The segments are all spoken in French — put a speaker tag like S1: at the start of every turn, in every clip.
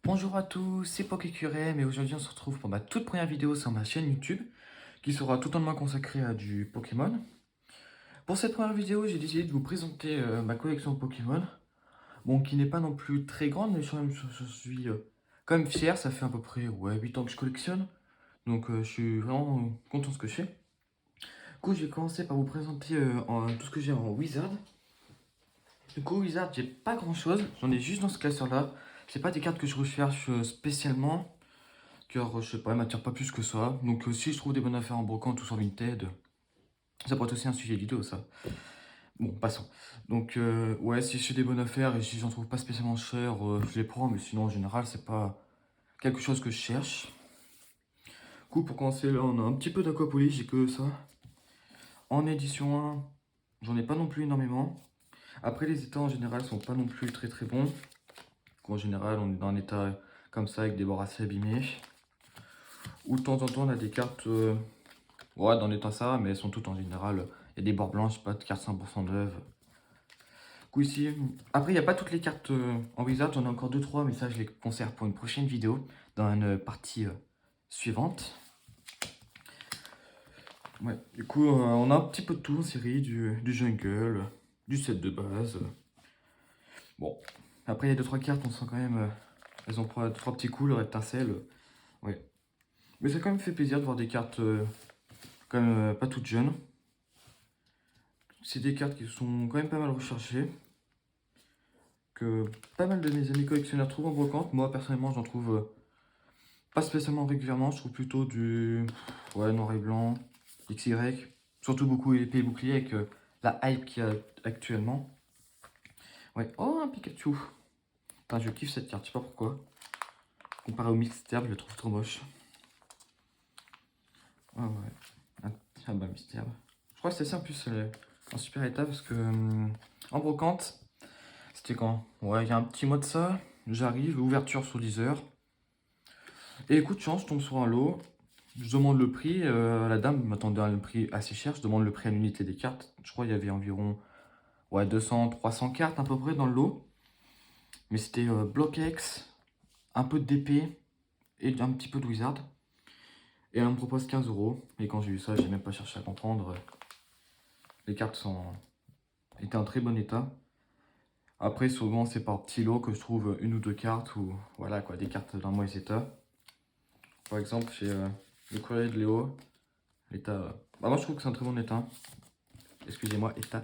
S1: Bonjour à tous, c'est Pokécurem et aujourd'hui on se retrouve pour ma toute première vidéo sur ma chaîne YouTube qui sera totalement consacrée à du Pokémon. Pour cette première vidéo, j'ai décidé de vous présenter ma collection de Pokémon. Bon, qui n'est pas non plus très grande, mais je suis quand même fier, ça fait à peu près 8 ans que je collectionne. Donc je suis vraiment content de ce que je fais. Du coup, je vais commencer par vous présenter tout ce que j'ai en Wizard. Du coup, Wizard, j'ai pas grand chose, j'en ai juste dans ce classeur-là. C'est pas des cartes que je recherche spécialement. Car je sais pas, elle m'attire pas plus que ça. Donc si je trouve des bonnes affaires en brocante ou sur Vinted, ça pourrait être aussi un sujet de vidéo ça. Bon, passons. Donc ouais, si je fais des bonnes affaires et si j'en trouve pas spécialement cher, je les prends, mais sinon en général c'est pas quelque chose que je cherche. Du coup pour commencer là on a un petit peu d'Aquapolis, j'ai que ça. En édition 1, j'en ai pas non plus énormément. Après les états en général sont pas non plus très très bons. En général on est dans un état comme ça avec des bords assez abîmés. Ou de temps en temps on a des cartes ouais, dans l'état ça, mais elles sont toutes en général. Il y a des bords blanches, pas de cartes 100% neuves. Du coup, ici. Après, il n'y a pas toutes les cartes en Wizard, j'en ai encore 2-3, mais ça, je les conserve pour une prochaine vidéo, dans une partie suivante. Ouais, du coup, on a un petit peu de tout en série, du jungle, du set de base. Bon, après, il y a 2-3 cartes, on sent quand même. Elles ont 3 petits coups, leur étincelle. Ouais. Mais ça a quand même fait plaisir de voir des cartes quand même pas toutes jeunes. C'est des cartes qui sont quand même pas mal recherchées. Que pas mal de mes amis collectionneurs trouvent en brocante. Moi, personnellement, j'en trouve pas spécialement régulièrement. Je trouve plutôt du noir et blanc, XY. Surtout beaucoup épée et bouclier avec la hype qu'il y a actuellement. Ouais, oh, un Pikachu. Putain, je kiffe cette carte, je sais pas pourquoi. Comparé au Mixterbe, je le trouve trop moche. Ah ouais. Ah bah, Mixterbe. Je crois que c'est ça en plus en super état parce que en brocante, c'était quand? Ouais, il y a un petit mois de ça. J'arrive, ouverture sur 10 heures. Et écoute, chance, je tombe sur un lot. Je demande le prix. La dame m'attendait à un prix assez cher. Je demande le prix à l'unité des cartes. Je crois qu'il y avait environ 200, 300 cartes à peu près dans le lot. Mais c'était Block X, un peu de DP et un petit peu de Wizard. Et elle me propose 15 euros. Et quand j'ai vu ça, j'ai même pas cherché à comprendre. Les cartes étaient en très bon état. Après, souvent, c'est par petits lots que je trouve une ou deux cartes ou voilà quoi, des cartes dans mauvais état. Par exemple, chez le courrier de Léo, l'état. Bah, moi, je trouve que c'est un très bon état. Excusez-moi, état.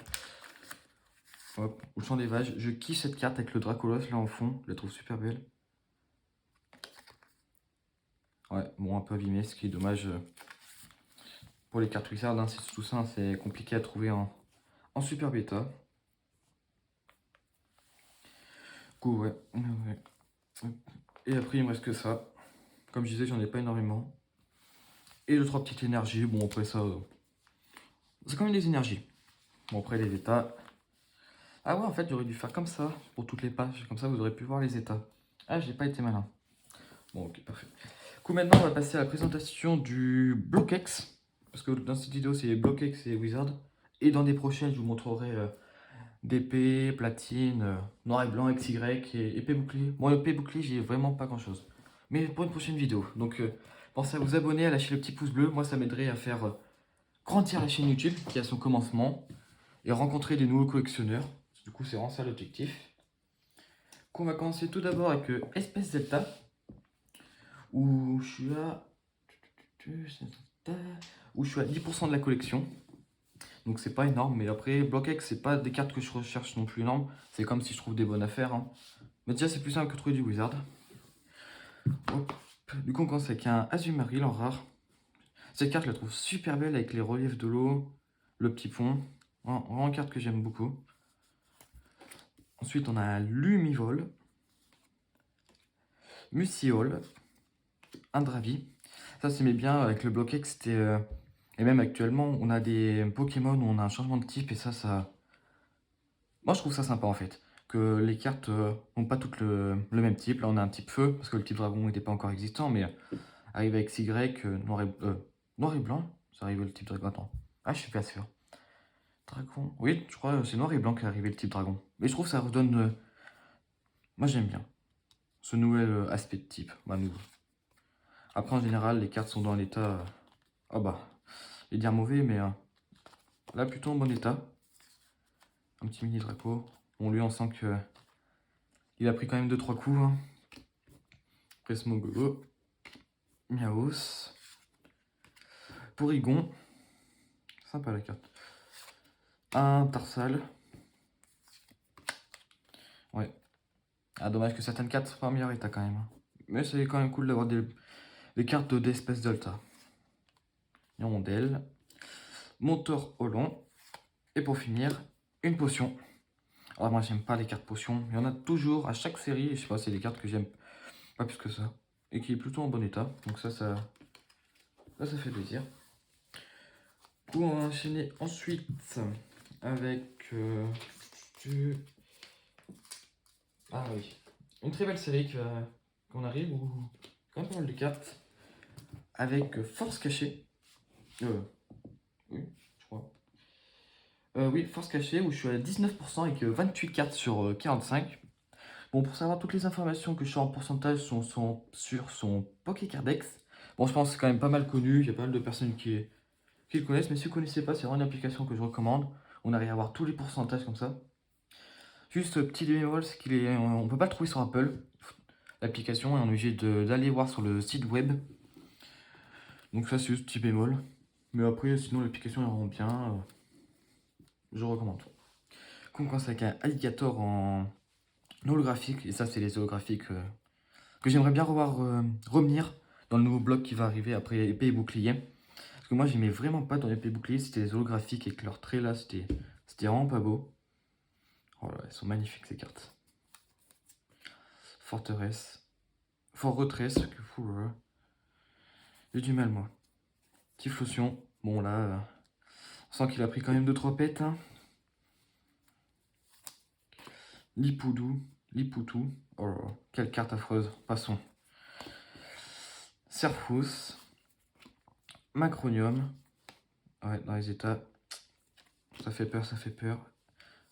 S1: Hop, au champ des vaches. Je kiffe cette carte avec le Dracolos là en fond. Je la trouve super belle. Ouais, bon, un peu abîmé, ce qui est dommage pour les cartes Wizard. Hein, c'est tout ça, hein, c'est compliqué à trouver en super bêta. Du coup, ouais. Et après, il me reste que ça. Comme je disais, j'en ai pas énormément. Et 2-3 petites énergies. Bon, après ça, c'est quand même des énergies. Bon, après, les états. Ah ouais, en fait, j'aurais dû faire comme ça pour toutes les pages. Comme ça, vous aurez pu voir les états. Ah, j'ai pas été malin. Bon, ok, parfait. Du coup, maintenant, on va passer à la présentation du Block-X. Parce que dans cette vidéo, c'est Block-X et Wizard. Et dans des prochaines, je vous montrerai d'épée, platine, noir et blanc, XY et épée bouclier. Bon, épée bouclier, j'ai vraiment pas grand chose. Mais pour une prochaine vidéo. Donc, pensez à vous abonner, à lâcher le petit pouce bleu. Moi, ça m'aiderait à faire grandir la chaîne YouTube qui a son commencement et rencontrer des nouveaux collectionneurs. Du coup, c'est vraiment ça l'objectif. On va commencer tout d'abord avec Espèce Delta, où je suis à 10% de la collection. Donc c'est pas énorme, mais après Block X c'est pas des cartes que je recherche non plus énorme. C'est comme si je trouve des bonnes affaires. Hein. Mais déjà c'est plus simple que trouver du Wizard. Hop. Du coup on commence avec un Azumarill en rare. Cette carte je la trouve super belle avec les reliefs de l'eau, le petit pont. Vraiment une carte que j'aime beaucoup. Ensuite on a un Lumivol, Musiol, un Dravi. Ça c'est bien avec le Block X c'était... Et même actuellement on a des Pokémon où on a un changement de type et ça... Moi je trouve ça sympa en fait. Que les cartes n'ont pas toutes le même type. Là on a un type feu parce que le type dragon n'était pas encore existant, mais arrive avec Y, noir et blanc. Ça arrive le type dragon. Attends. Ah je suis pas sûr. Dragon. Oui, je crois que c'est noir et blanc qu'est arrivé le type dragon. Mais je trouve que ça redonne. Moi j'aime bien. ce nouvel aspect de type. Bah, nouveau. Après, en général, les cartes sont dans l'état... oh bah, je vais dire mauvais, mais là, plutôt en bon état. Un petit mini Draco. Bon, lui, on sent que il a pris quand même 2-3 coups. Hein. Presmogogo. Miaos. Porygon. Sympa la carte. Un Tarsal. Ouais. Ah, dommage que certaines cartes soient pas en meilleur état quand même. Mais c'est quand même cool d'avoir des cartes d'espèce Delta. Hirondelle. Moteur Holon. Et pour finir, une potion. Alors moi j'aime pas les cartes potions. Il y en a toujours à chaque série. Je sais pas, c'est des cartes que j'aime pas plus que ça. Et qui est plutôt en bon état. Donc ça fait plaisir. Du coup, on va enchaîner ensuite avec ah oui, une très belle série qu'on arrive où quand même pas mal de cartes avec Force Cachée. Oui, je crois. Oui, Force Cachée où je suis à 19% avec 28 cartes sur 45. Bon, pour savoir toutes les informations que je suis en pourcentage sont sur son Pokécardex. Bon, je pense que c'est quand même pas mal connu. Il y a pas mal de personnes qui le connaissent, mais si vous ne connaissez pas, c'est vraiment une application que je recommande. On arrive à avoir tous les pourcentages comme ça. Juste petit bémol, c'est on ne peut pas le trouver sur Apple, l'application, et on est obligé d'aller voir sur le site web. Donc ça c'est juste petit bémol. Mais après, sinon l'application est vraiment bien. Je recommande. On commence avec un alligator en holographique, et ça c'est les holographiques que j'aimerais bien revoir revenir dans le nouveau bloc qui va arriver après épée et bouclier. Parce que moi j'aimais vraiment pas dans épée et bouclier, c'était les holographiques avec leurs traits là, c'était vraiment pas beau. Oh là, elles sont magnifiques ces cartes. Forteresse. Fort retrait, ce que fou. J'ai du mal moi. Typhlosion. Bon là, on sent qu'il a pris quand même 2-3 pètes. Hein. Lipoudou. Lipoutou. Oh là là, quelle carte affreuse. Passons. Serfous. Macronium. Ouais, dans les états. Ça fait peur, ça fait peur.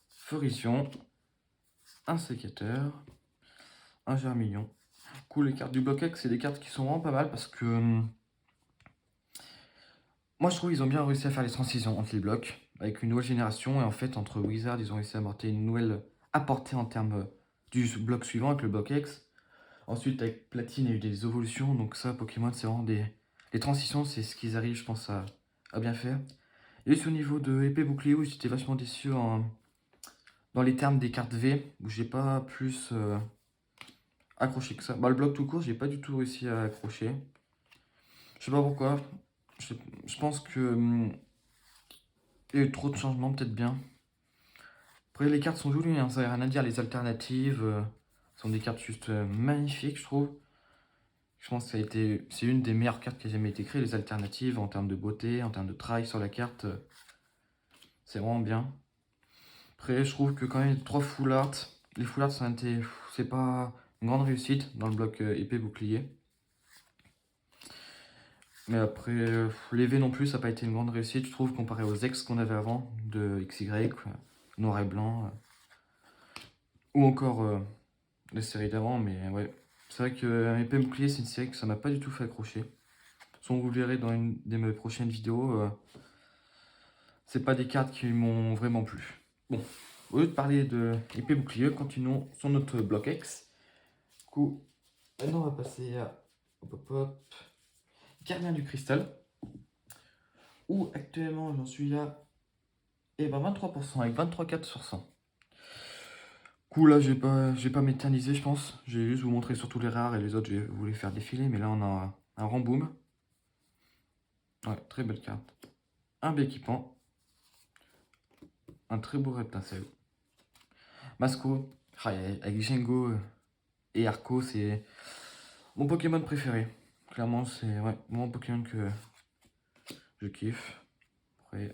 S1: Forition. Un sécateur. Un germillon. Cool, les cartes du bloc X, c'est des cartes qui sont vraiment pas mal parce que... moi je trouve qu'ils ont bien réussi à faire les transitions entre les blocs avec une nouvelle génération et en fait entre Wizard ils ont réussi à apporter une nouvelle apportée en termes du bloc suivant avec le bloc X. Ensuite avec Platine il y a eu des évolutions donc ça Pokémon c'est vraiment les transitions c'est ce qu'ils arrivent je pense à bien faire. Et juste au niveau de épée bouclier où j'étais vachement déçu dans les termes des cartes V où j'ai pas plus accroché que ça. Bah le bloc tout court j'ai pas du tout réussi à accrocher. Je sais pas pourquoi. Je pense que il y a eu trop de changements, peut-être bien. Après, les cartes sont jolies, hein, ça n'a rien à dire. Les alternatives sont des cartes juste magnifiques, je trouve. Je pense que c'est une des meilleures cartes qui a jamais été créée, les alternatives, en termes de beauté, en termes de travail sur la carte. C'est vraiment bien. Après, je trouve que quand même, 3 full art, les full art, c'est pas une grande réussite dans le bloc épée bouclier. Mais après, les V non plus, ça n'a pas été une grande réussite, je trouve, comparé aux ex qu'on avait avant, de XY, noir et blanc. Ou encore les séries d'avant, mais ouais. C'est vrai que épée bouclier, c'est une série que ça m'a pas du tout fait accrocher. Vous le verrez dans une de mes prochaines vidéos, c'est pas des cartes qui m'ont vraiment plu. Bon, au lieu de parler de épée bouclier, continuons sur notre bloc X. Du coup, maintenant on va passer à Gardien du Cristal. Où actuellement j'en suis à 23% avec 23 cartes sur 100. Cool, là je vais pas m'éterniser je pense. Je vais juste vous montrer surtout les rares et les autres je vais vous les faire défiler. Mais là on a un Ramboom. Ouais, très belle carte. Un Béquipant. Un très beau Reptincelle. Masco. Avec Gengo et Arco, c'est mon Pokémon préféré. Clairement, c'est ouais, mon Pokémon que je kiffe. Après,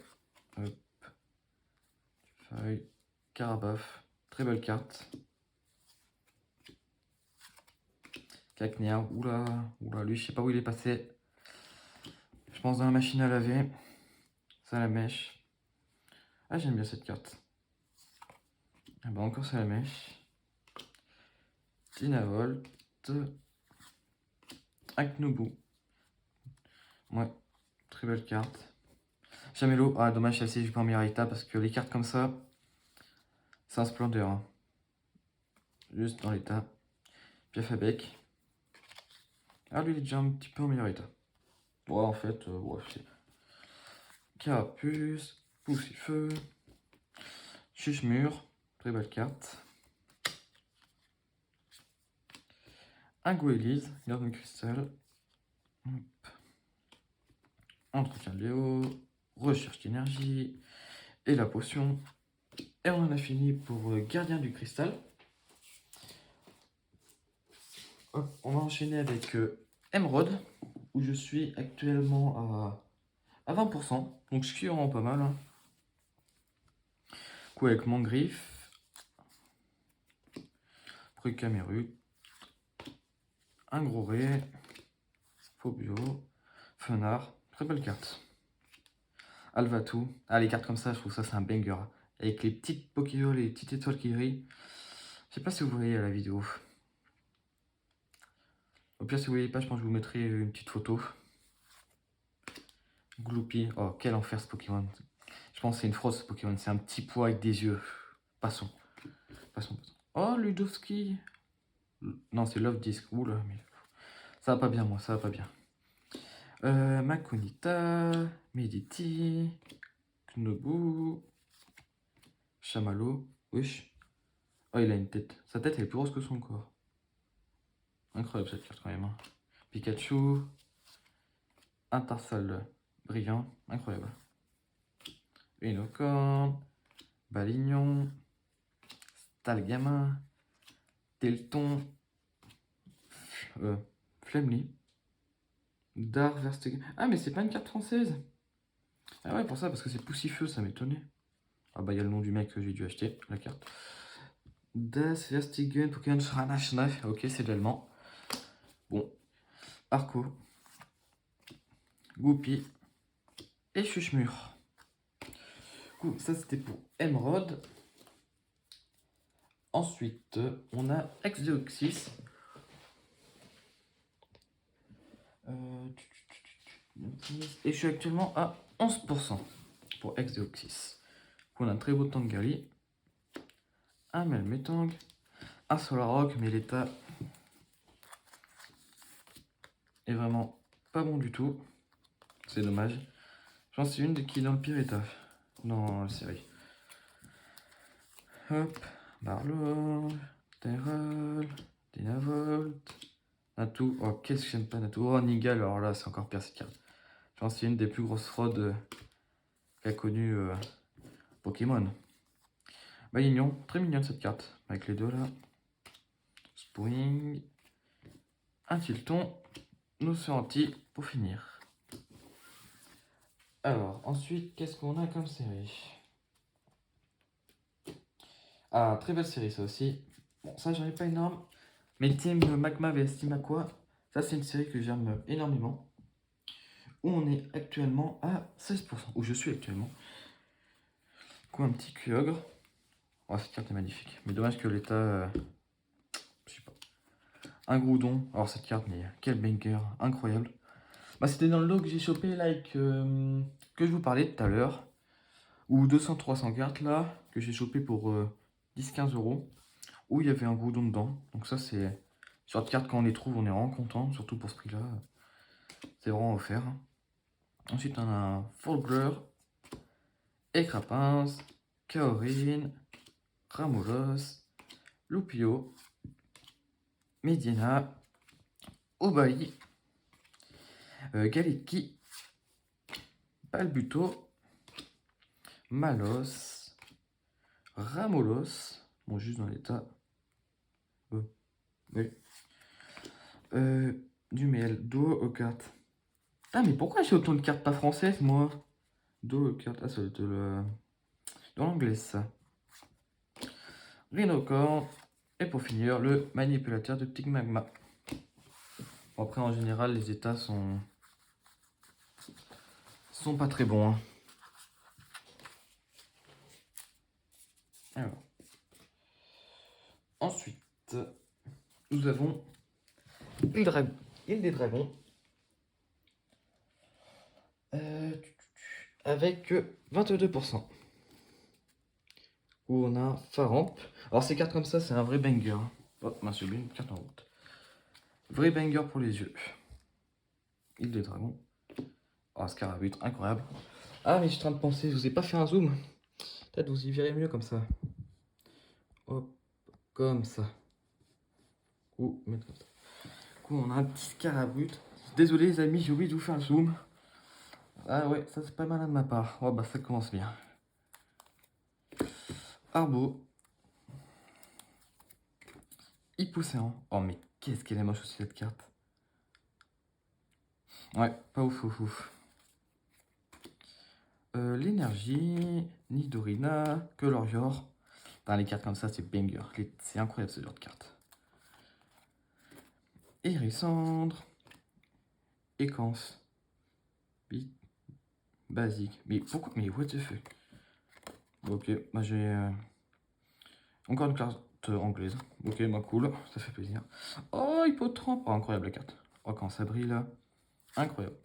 S1: hop. Feuille. Carabaf. Très belle carte. Cacnea. Oula, lui, je sais pas où il est passé. Je pense dans la machine à laver. Ça la mèche. Ah, j'aime bien cette carte. Ah bah encore ça la mèche. Dynavol. un Knobu. Ouais, très belle carte. Chamelo, ah dommage, celle-ci, j'ai pas en meilleur état parce que les cartes comme ça, c'est un splendeur. Hein. Juste dans l'état. Piafabec. Ah, lui, il est déjà un petit peu en meilleur état. Ouais, en fait, ouais, c'est. Carapuce, Poussifeu, Chuchemur, très belle carte. Un Goélise, garde de cristal. Hop. Entretien de Léo, recherche d'énergie, et la potion. Et on en a fini pour Gardien du cristal. Hop, on va enchaîner avec Emeraude, où je suis actuellement à 20%, donc ce qui est vraiment pas mal. Hein. Du coup, avec Mangriffe, Prucameru, un gros ré, Phobio, Fenard, très belle carte. Alvatou, ah les cartes comme ça, je trouve ça c'est un banger. Avec les petites Pokéballs et les petites étoiles qui brillent. Je sais pas si vous voyez à la vidéo. Au pire, si vous voyez pas, je pense que je vous mettrai une petite photo. Gloopy, oh quel enfer ce Pokémon. Je pense que c'est une fraude ce Pokémon, c'est un petit poids avec des yeux. Passons. Passons. Oh Ludowski. Non, c'est Love Disc. Oula, mais ça va pas bien, moi, ça va pas bien. Makonita, Mediti, Knobu, Chamallow. Wesh. Oh, il a une tête. Sa tête, elle est plus grosse que son corps. Incroyable cette carte quand même. Hein. Pikachu, Intersal brillant, incroyable. Unicorn, Balignon, Stalgamin, Telton, Flemly, Darverstegen. Ah, mais c'est pas une carte française. Ah ouais, pour ça, parce que c'est Poussifeu, ça m'étonnait. Ah bah, il y a le nom du mec que j'ai dû acheter, la carte. Das Verstigen, Pokémon Shranashna. Ok, c'est de l'allemand. Bon. Arco, Goupy et Chuchemur. Du coup, ça c'était pour Emeraude. Ensuite, on a Exdeoxys. Et je suis actuellement à 11% pour Exdeoxys. On a un très beau Tangali, un Melmetang, un Solarrock, mais l'état est vraiment pas bon du tout. C'est dommage. Je pense que c'est une qui est dans le pire état dans la série. Hop, Barlog, Terral, Dynavolt, Natu. Oh, qu'est-ce que j'aime pas Natu. Oh, Nigal, alors là, c'est encore pire cette carte. Je pense que c'est une des plus grosses fraudes qu'a connu Pokémon. Balignon, très mignonne cette carte, avec les deux là. Spring, un Tilton, Noceanti pour finir. Alors, ensuite, qu'est-ce qu'on a comme série? Ah, très belle série ça aussi. Bon, ça j'en ai pas énorme. Mais Team Magma vs Team Aqua, ça c'est une série que j'aime énormément. Où on est actuellement à 16%, où je suis actuellement. Quoi, un petit Kyogre. Oh, cette carte est magnifique. Mais dommage que l'état... je sais pas. Un Groudon. Alors cette carte, mais quel banger, incroyable. Bah, c'était dans le lot que j'ai chopé, like, que je vous parlais tout à l'heure. Ou 200-300 cartes là, que j'ai chopé pour 10-15 €. Où il y avait un Groudon dedans. Donc ça c'est... Sur de cartes, quand on les trouve, on est vraiment content, surtout pour ce prix-là. C'est vraiment offert. Ensuite, on a un Folgler, Écrapince, Kaorin, Ramolos, Lupio, Medina, Obaï, Galeki, Balbuto, Malos, Ramolos, bon, juste dans l'état. Oui. Du mail, dos aux cartes. Ah, mais pourquoi j'ai autant de cartes pas françaises, moi? Dos aux cartes. Ah, ça doit être le... dans l'anglais, ça. Rhinocorn. Et pour finir, le manipulateur de Tig Magma. Bon, après, en général, les états sont pas très bons. Hein. Alors. Ensuite, nous avons Île des Dragons. Avec 22%. Où on a Faramp. Alors ces cartes comme ça, c'est un vrai banger. Oh, mince, j'ai oublié une carte en route. Vrai banger pour les yeux. Île des Dragons. Oh, Scarabut, incroyable. Ah, mais je suis en train de penser, je vous ai pas fait un zoom. Peut-être vous y verrez mieux comme ça. Hop, comme ça. Ou mettre comme ça. Du coup, on a un petit Scarabut. Désolé les amis, j'ai oublié de vous faire un zoom. Ah ouais, ça c'est pas malin de ma part. Oh bah ça commence bien. Arbo. Hypocéan. Oh mais qu'est-ce qu'elle est moche aussi cette carte. Ouais, pas ouf, ouf, ouf. L'énergie, Nidorina, Colorior. Dans les cartes comme ça, c'est banger. C'est incroyable ce genre de cartes. Hérissandre. Équance. Basique. Mais pourquoi? Mais what the fuck? Ok, bah j'ai encore une carte anglaise. Ok, bah cool, ça fait plaisir. Oh, Hippotrampe. Oh, incroyable la carte. Oh, quand ça brille là. Incroyable.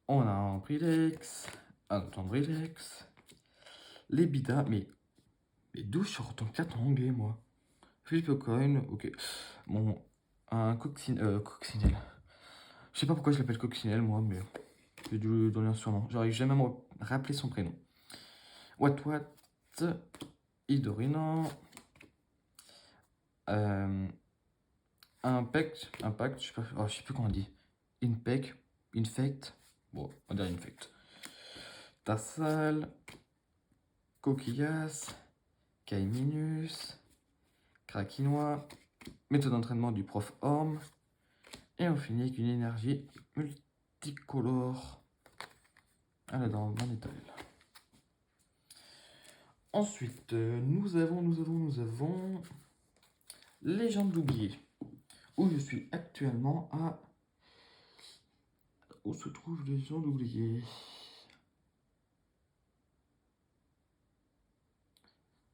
S1: On a un Brilex. Un autre Brilex. Les Bida. Mais d'où je sors autant de cartes en anglais, moi? Philippe Coin. Ok. Bon, un coccinelle. Je sais pas pourquoi je l'appelle coccinelle, moi, mais j'ai dû lui donner un surnom. J'arrive jamais à me rappeler son prénom. What. Idorina. Impact, je sais plus comment on dit. Infect. Bon, on dirait Infect. Tassal, Coquillas, Caiminus, Krakinois, méthode d'entraînement du prof Orm, et on finit avec une énergie multicolore à la dans étal. Ensuite, nous avons Légende d'oublier, où je suis actuellement à... Où se trouve Légende d'oublier?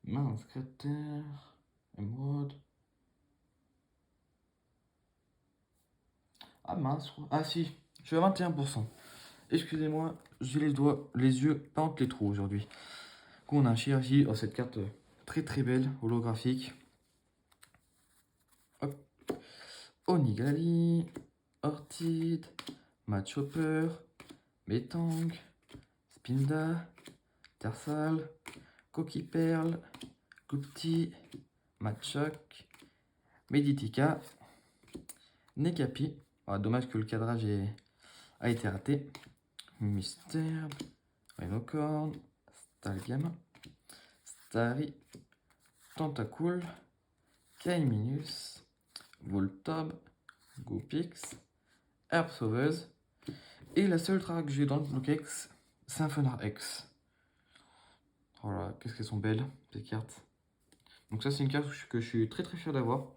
S1: Mince, cratère, émeraude. Ah mince, ah si, je suis à 21%. Excusez-moi, j'ai les yeux pas entre les trous aujourd'hui. Du coup, on a un Shiraji. Oh, cette carte très très belle, holographique. Hop. Onigali, Ortide, Machopper, Metang, Spinda, Tersal, Coquille Perle, Gupti, Machok, Meditica, Nekapi. Ah, dommage que le cadrage a été raté. Mystère, Rhinocorn, Stalgam, Starry, Tentacool, Kaiminus, Voltob, Goopix, Herbe Sauveuse. Et la seule traque que j'ai dans le Bloquex, c'est un Symphonar X. Oh là, qu'est-ce qu'elles sont belles, ces cartes. Donc ça, c'est une carte que je suis très très fier d'avoir.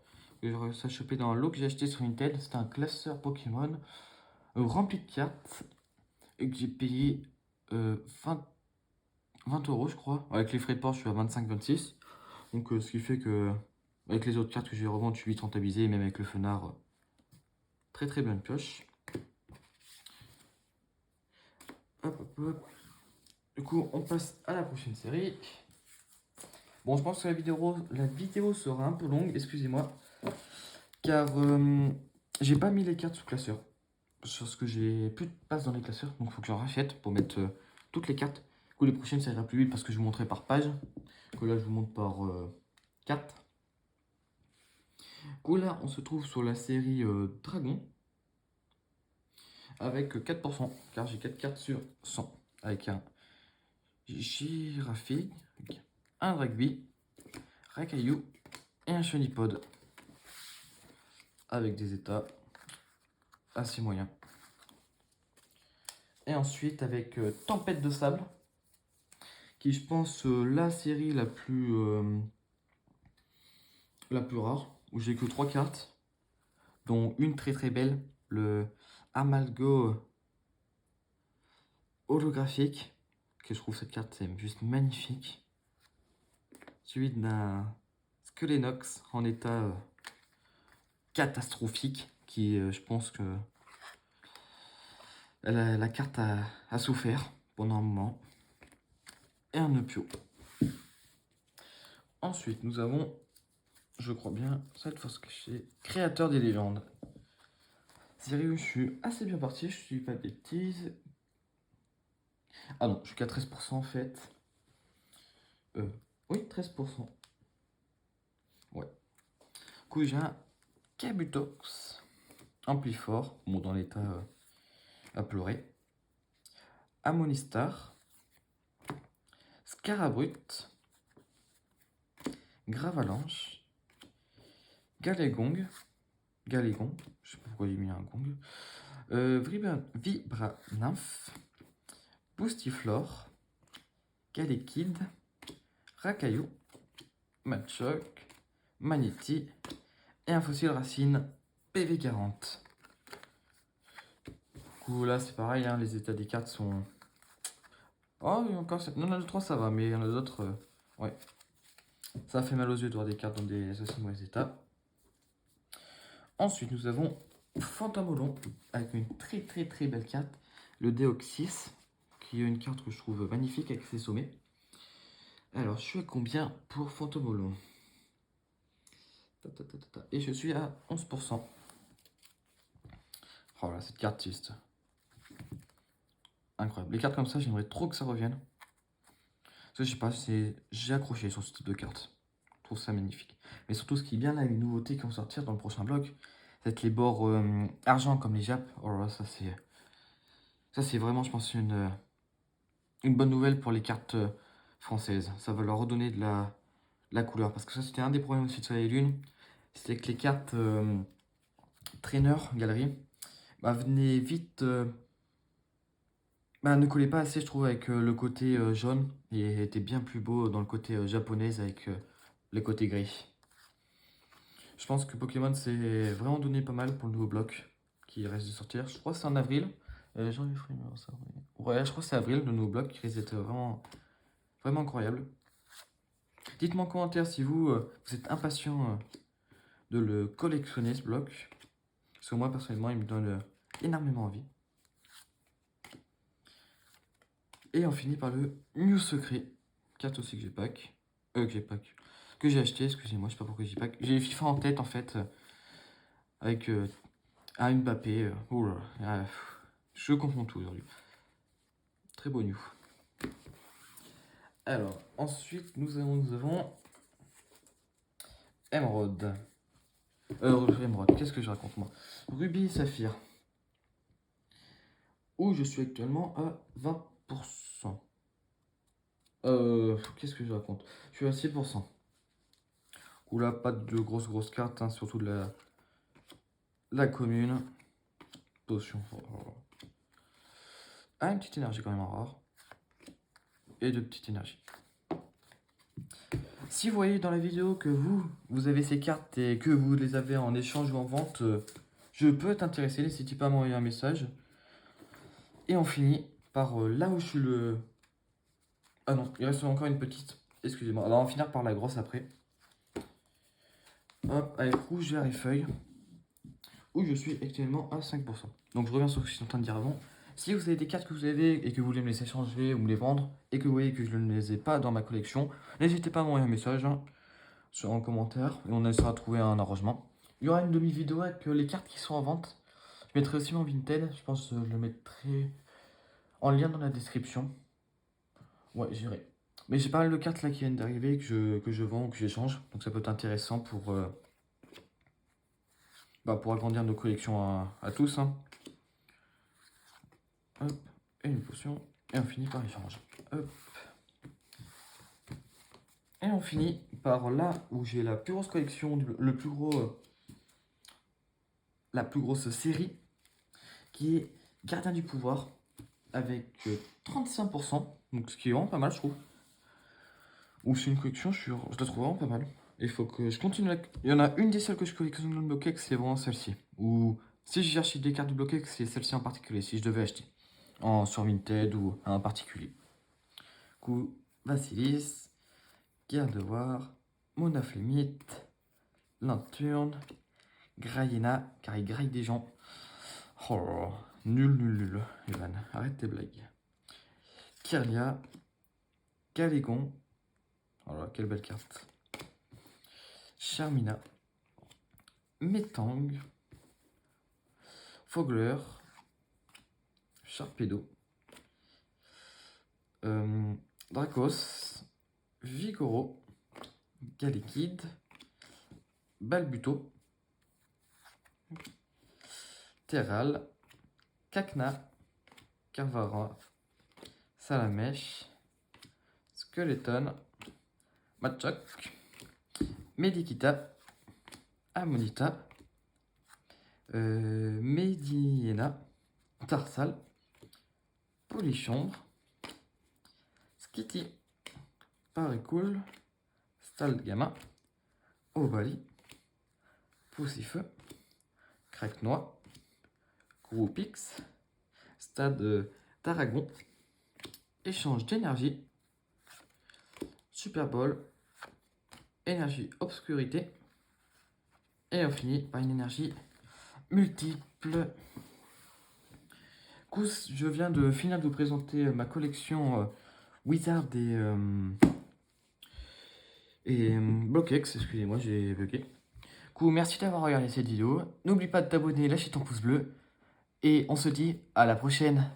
S1: Que j'ai réussi à choper dans un lot que j'ai acheté sur Vinted. C'était un classeur Pokémon rempli de cartes. Et que j'ai payé 20 euros, je crois. Avec les frais de port, je suis à 25-26. Donc ce qui fait que, avec les autres cartes que j'ai revendues, je suis vite rentabilisé. Et même avec le Fenard, très très bonne pioche. Hop, hop, hop. Du coup, on passe à la prochaine série. Bon, je pense que la vidéo sera un peu longue, excusez-moi. Car j'ai pas mis les cartes sous classeur. Parce que j'ai plus de place dans les classeurs. Donc il faut que j'en rachète pour mettre toutes les cartes. Du coup, les prochaines, ça ira plus vite parce que je vous montrerai par page. Que là, je vous montre par carte. Du coup, là, on se trouve sur la série Dragon. Avec 4%. Car j'ai 4 cartes sur 100. Avec un Girafi, un Dragby, Rakayu et un Chenipod. Avec des états assez moyens. Et ensuite avec Tempête de Sable, qui je pense la série la plus rare, où j'ai que 3 cartes, dont une très très belle, le Amalgo holographique, que je trouve cette carte c'est juste magnifique. Suivi d'un Skelenox en état catastrophique, qui, je pense que la carte a souffert pendant un moment. Et un Eupio. Ensuite, nous avons, je crois bien, cette force cachée, créateur des légendes. Série où je suis assez bien parti, je suis pas de bêtises. Ah non, je suis qu'à 13% en fait. Oui, 13%. Ouais. Du coup, j'ai un Kabutox. Amplifort, bon, dans l'état à pleurer. Amonistar. Scarabrut. Gravalanche. Galégong. Galégon, je sais pas pourquoi j'ai mis un gong. Vibra-Nymph. Boostiflore. Galekid. Rakaillou. Machoc. Maniti. Et un fossile racine PV40. Du coup, là, c'est pareil, hein, les états des cartes sont... Oh, il y a encore... Non, non, le 3, ça va, mais il y en a d'autres... ouais. Ça fait mal aux yeux de voir des cartes dans des aussi mauvais états. Ensuite, nous avons Fantomolon, avec une très belle carte. Le Deoxys, qui est une carte que je trouve magnifique avec ses sommets. Alors, je suis à combien pour Fantomolon? Et je suis à 11%. Oh là, cette carte triste. Incroyable. Les cartes comme ça, j'aimerais trop que ça revienne. Parce que je sais pas, j'ai accroché sur ce type de carte. Je trouve ça magnifique. Mais surtout, ce qui est bien là, les nouveautés qui vont sortir dans le prochain bloc, c'est les bords argent comme les Jap. Oh là, ça c'est vraiment, je pense, une bonne nouvelle pour les cartes françaises. Ça va leur redonner de la couleur. Parce que ça, c'était un des problèmes aussi de Soleil et Lune. C'était que les cartes trainer, galerie, bah, venaient vite... bah, ne collaient pas assez, je trouve, avec le côté jaune. Et était bien plus beau dans le côté japonais avec le côté gris. Je pense que Pokémon s'est vraiment donné pas mal pour le nouveau bloc qui reste de sortir. Je crois que c'est en avril. Janvier, février, mars, avril. Ouais, je crois que c'est avril, le nouveau bloc qui risque d'être vraiment incroyable. Dites-moi en commentaire si vous êtes impatient de le collectionner ce bloc. Parce que moi personnellement il me donne énormément envie. Et on finit par le New Secret. Carte aussi que j'ai pack. Que j'ai acheté, excusez-moi, je sais pas pourquoi j'ai pack. J'ai FIFA en tête en fait. Avec un Mbappé. Oh là là, je confonds tout aujourd'hui. Très beau new. Alors, ensuite nous avons Emerald. Emerald, qu'est-ce que je raconte moi? Ruby et Saphir. Où je suis actuellement à 20%. Qu'est-ce que je raconte? Je suis à 6%. Où là, pas de grosses cartes, hein, surtout de la commune. Potion. Ah, une petite énergie quand même en rare. Et de petites énergies. Si vous voyez dans la vidéo que vous avez ces cartes et que vous les avez en échange ou en vente, je peux être intéressé. N'hésitez pas à m'envoyer un message. Et on finit par là où je suis le... Ah non, il reste encore une petite. Excusez-moi. Alors on va finir par la grosse après. Hop, avec rouge, vert et feuille. Où je suis actuellement à 5%. Donc je reviens sur ce que je suis en train de dire avant. Si vous avez des cartes que vous avez et que vous voulez me les échanger ou me les vendre et que vous voyez que je ne les ai pas dans ma collection, n'hésitez pas à m'envoyer un message en commentaire et on essaiera de trouver un arrangement. Il y aura une demi-vidéo avec les cartes qui sont en vente. Je mettrai aussi mon Vinted, je pense que je le mettrai en lien dans la description. Ouais, j'irai. Mais j'ai pas mal de cartes là qui viennent d'arriver que je vends ou que j'échange. Donc ça peut être intéressant pour agrandir nos collections à tous. Hein. Hop, et une potion. Et on finit par échange. Hop. Et on finit par là où j'ai la plus grosse collection, la plus grosse série, qui est Gardien du pouvoir, avec 35%, donc ce qui est vraiment pas mal, je trouve. Ou c'est une collection, je la trouve vraiment pas mal. Il faut que je continue. Il y en a une des seules que je collectionne dans le bloquex, c'est vraiment celle-ci. Ou si je cherche des cartes de bloquex, c'est celle-ci en particulier, si je devais acheter. Sur Vinted ou en particulier. Du coup, Basilis, Gardevoir, Monaflémite, Lanturne, Graiena, car il graille des gens. Oh là là, nul, Evan, arrête tes blagues. Kirlia, Calégon, oh là, quelle belle carte. Charmina, Metang, Fogler, Sharpedo, Dracos, Vigoro, Galekid, Balbuto, Terral, Kakna, Carvara, Salamèche, Skeleton, Machoc, Medikita, Amonita, Mediena, Tarsal, Polichombre, Skitty, Paricool, Stalgama, Ovali, Poussifeu, Craquenois, Groupix, Stade d'Aragon, Échange d'énergie, Super Bowl, Énergie Obscurité, et on finit par une énergie multiple. Du coup, je viens de finir de vous présenter ma collection Wizard et Blockx, excusez-moi, j'ai bugué. Du coup, merci d'avoir regardé cette vidéo. N'oublie pas de t'abonner, lâcher ton pouce bleu. Et on se dit à la prochaine.